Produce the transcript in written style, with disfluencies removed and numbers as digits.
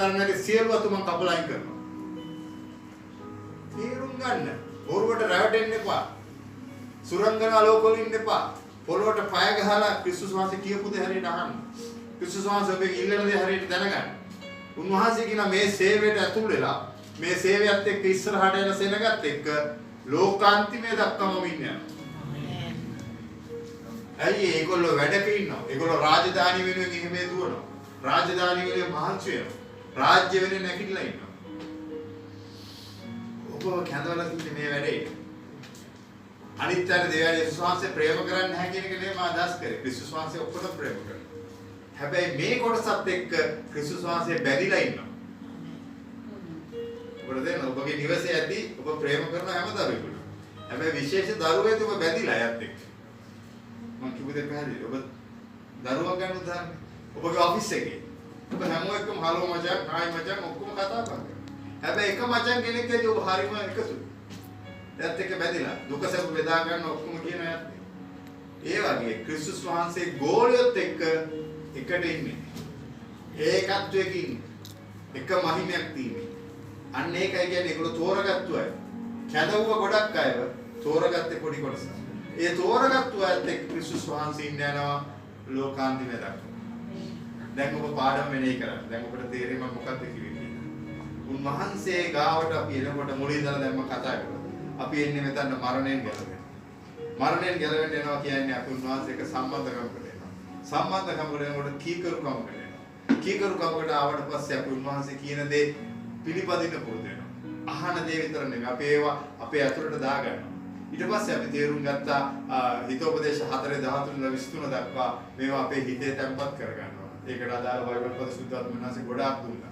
දරන්නගේ සියලු අතු මම කපලා අයින් කරනවා. තීරුම් ගන්න. බොරුවට රැවටෙන්න එපා. සුරංගනා ලෝකවල ඉන්න එපා. පොළොවට පය ගහලා ක්‍රිස්තුස් වහන්සේ කියපු දේ හරියට අහන්න. ක්‍රිස්තුස් වහන්සේ ඔබේ ඉල්ලන දේ හරියට දැනගන්න. උන්වහන්සේ කියන මේ සේවයට ඇතුල් වෙලා මේ සේවයත් එක්ක ඉස්සරහට යන සෙනගත් එක්ක ලෝකාන්තිමේ දක්වාම ඉන්නේ. ඇයි ඒගොල්ලෝ වැඩක ඉන්නවා. ඒගොල්ලෝ රාජධානි වෙනුවෙන් එහෙම දුවනවා. රාජධානි වෙනුවෙන් මහන්සි වෙනවා. රාජ්‍ය වෙනුවෙන් නැගිටලා ඉන්නවා. ඔබ කැඳවලා තින්නේ මේ වැඩේ. අනිත් අය දෙවියන් යේසුස් වහන්සේ ප්‍රේම කරන්නේ නැහැ කියන එක නෙමෙයි මම අදහස් කරේ. ක්‍රිස්තුස් වහන්සේ ඔක්කොම ප්‍රේම කරනවා. හැබැයි මේ කොටසත් එක්ක ක්‍රිස්තුස් වහන්සේ බැඳිලා ඉන්නවා. ඔබට දැන් ඔබගේ නිවසේ ඇති ඔබ ප්‍රේම කරන හැම දරුවෙකුට. හැබැයි විශේෂ දරුවෙක් ඔබ බැඳිලා යත් එක්ක. මම කිව්වේ පැහැදිලි. ඔබ දරුවා ගන්න උදාහරණ. ඔබගේ ඔෆිස් එකේ. ඔබ හැමෝම එක්කම හලෝ මචං, හායි මචං ඔක්කොම කතා කරනවා. හැබැයි එක මචං කෙනෙක් ඇදී ඔබ හරිම එකතුයි. ඒත් එක්ක බැඳිලා දුක සැප බෙදා ගන්න ඔක්කොම කියන යත්. ඒ වගේ ක්‍රිස්තුස් වහන්සේ ගෝලියොත් එක්ක එකට ඉන්නේ. ඒකත්වයකින් එක මහිමයක් තියෙන්නේ. අන්න ඒකයි කියන්නේ ඒගොල්ලෝ තෝරගත්තු අය. කැදවුව ගොඩක් අයව තෝරගත්තේ පොඩි කොටස. ඒ තෝරගත්තු අයත් එක්ක ක්‍රිස්තුස් වහන්සේ ඉන්න යනවා ලෝකාන්තිමේ දක්වා. දැන් ඔබ පාඩම් වෙනේ කරන්නේ. දැන් ඔබට තේරෙන්නේ මම මොකක්ද කිව්වේ කියලා. උන්වහන්සේ ගාවට අපි එනකොට මුලින් ඉඳලා දැන් මම කතා කරා. අපි එන්නේ මෙතන මරණයෙන් ගැලවෙන්න. මරණයෙන් ගැලවෙන්න එනවා කියන්නේ අපි උන්වහන්සේක සම්බන්ධකමකට එනවා. සම්බන්ධකමකට එනකොට කීකරුකමකට එනවා. කීකරුකමකට ආවට පස්සේ අපි උන්වහන්සේ කියන දේ පිළිපදින්න පුරුදු වෙනවා. අහන දේ විතර නෙමෙයි අපි ඒවා අපේ ඇතුළට දාගන්නවා. ඊට පස්සේ අපි තේරුම් ගත්තා හිතෝපදේශ 4:13 දක්වා මේවා අපේ හිතේ තැම්පත් කරගන්නවා. ඒකට අදාළ බයිබල් පද සුද්ධාත්ම විනාශේ ගොඩාක් දුන්නා.